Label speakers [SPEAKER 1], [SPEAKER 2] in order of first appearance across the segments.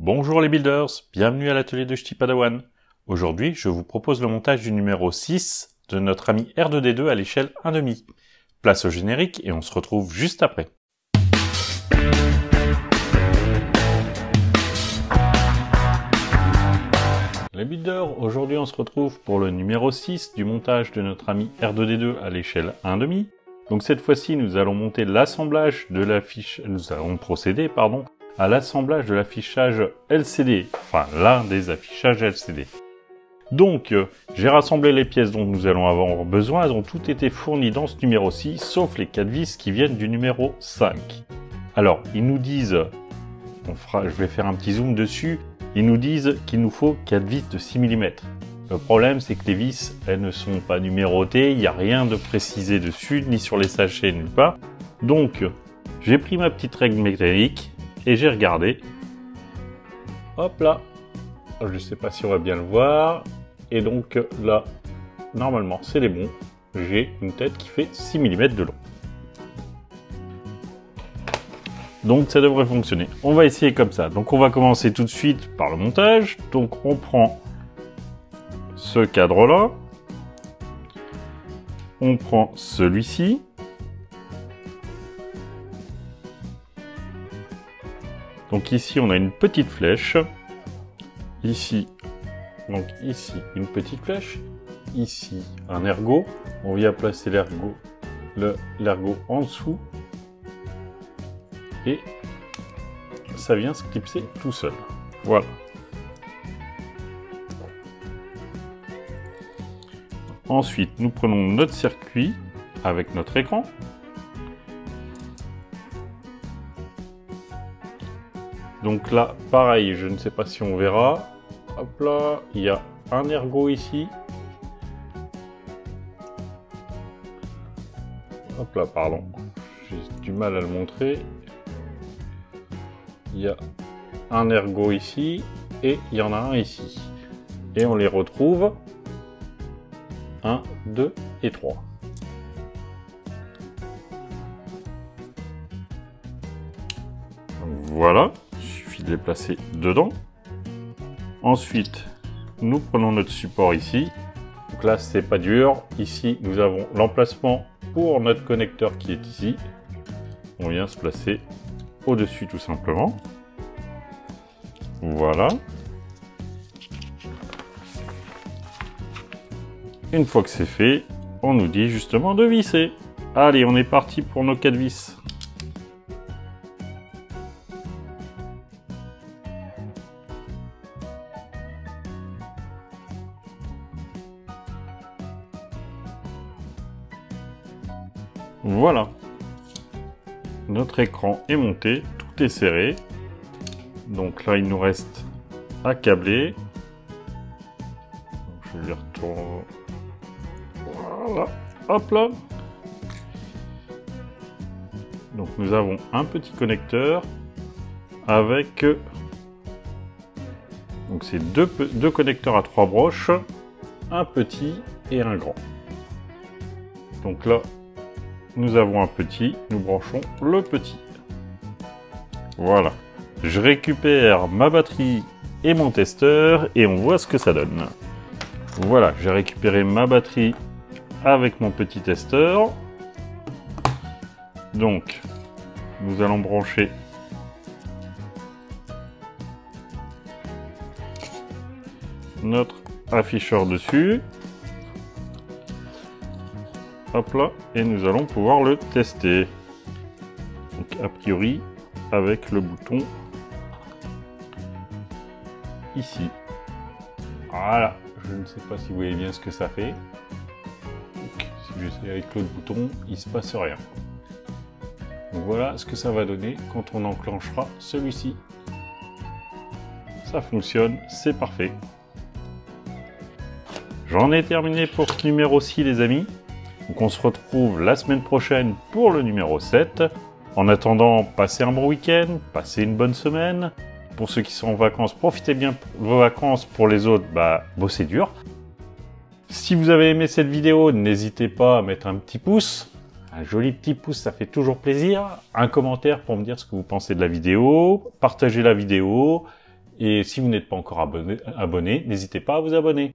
[SPEAKER 1] Bonjour les builders, bienvenue à l'atelier de Ch'ti Padawan. Aujourd'hui, je vous propose le montage du numéro 6 de notre ami R2D2 à l'échelle 1,5. Place au générique et on se retrouve juste après. Les builders, aujourd'hui on se retrouve pour le numéro 6 du montage de notre ami R2D2 à l'échelle 1,5. Donc cette fois-ci, nous allons monter l'assemblage de nous allons procéder, à l'assemblage de l'affichage LCD, enfin l'un des affichages LCD. Donc, j'ai rassemblé les pièces dont nous allons avoir besoin, elles ont toutes été fournies dans ce numéro 6, sauf les 4 vis qui viennent du numéro 5. Alors, ils nous disent, je vais faire un petit zoom dessus, ils nous disent qu'il nous faut 4 vis de 6 mm. Le problème, c'est que les vis, elles ne sont pas numérotées, il n'y a rien de précisé dessus, ni sur les sachets, nulle part. Donc, j'ai pris ma petite règle mécanique, et j'ai regardé. Hop là. Je ne sais pas si on va bien le voir. Et donc là, normalement, c'est les bons. J'ai une tête qui fait 6 mm de long. Donc ça devrait fonctionner. On va essayer comme ça. Donc on va commencer tout de suite par le montage. Donc on prend ce cadre-là. On prend celui-ci. Donc ici, on a une petite flèche. Ici, donc ici, une petite flèche. Ici, un ergot. On vient placer l'ergot en dessous. Et ça vient se clipser tout seul. Voilà. Ensuite, nous prenons notre circuit avec notre écran. Donc là, pareil, je ne sais pas si on verra. Hop là, il y a un ergot ici. Hop là, pardon. J'ai du mal à le montrer. Il y a un ergot ici et il y en a un ici. Et on les retrouve 1, 2 et 3. Voilà. De les placer dedans. Ensuite, nous prenons notre support ici. Donc là, c'est pas dur. Ici, nous avons l'emplacement pour notre connecteur qui est ici. On vient se placer au-dessus tout simplement. Voilà. Une fois que c'est fait, on nous dit justement de visser. Allez, on est parti pour nos 4 vis. Voilà, notre écran est monté, tout est serré. Donc là, il nous reste à câbler. Donc, je vais retourner. Voilà, hop là. Donc nous avons un petit connecteur avec donc c'est deux connecteurs à 3 broches, un petit et un grand. Donc là, nous avons un petit, nous branchons le petit. Voilà. Je récupère ma batterie et mon testeur et on voit ce que ça donne. Voilà, j'ai récupéré ma batterie avec mon petit testeur. Donc, nous allons brancher notre afficheur dessus. Hop là, et nous allons pouvoir le tester. Donc a priori, avec le bouton ici. Voilà, je ne sais pas si vous voyez bien ce que ça fait. Donc, si j'essaie avec l'autre bouton, il ne se passe rien. Donc voilà ce que ça va donner quand on enclenchera celui-ci. Ça fonctionne, c'est parfait. J'en ai terminé pour ce numéro 6 les amis. Donc on se retrouve la semaine prochaine pour le numéro 7. En attendant, passez un bon week-end, passez une bonne semaine. Pour ceux qui sont en vacances, profitez bien de vos vacances. Pour les autres, bossez dur. Si vous avez aimé cette vidéo, n'hésitez pas à mettre un petit pouce. Un joli petit pouce, ça fait toujours plaisir. Un commentaire pour me dire ce que vous pensez de la vidéo. Partagez la vidéo. Et si vous n'êtes pas encore abonné, n'hésitez pas à vous abonner.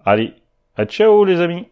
[SPEAKER 1] Allez, à ciao les amis!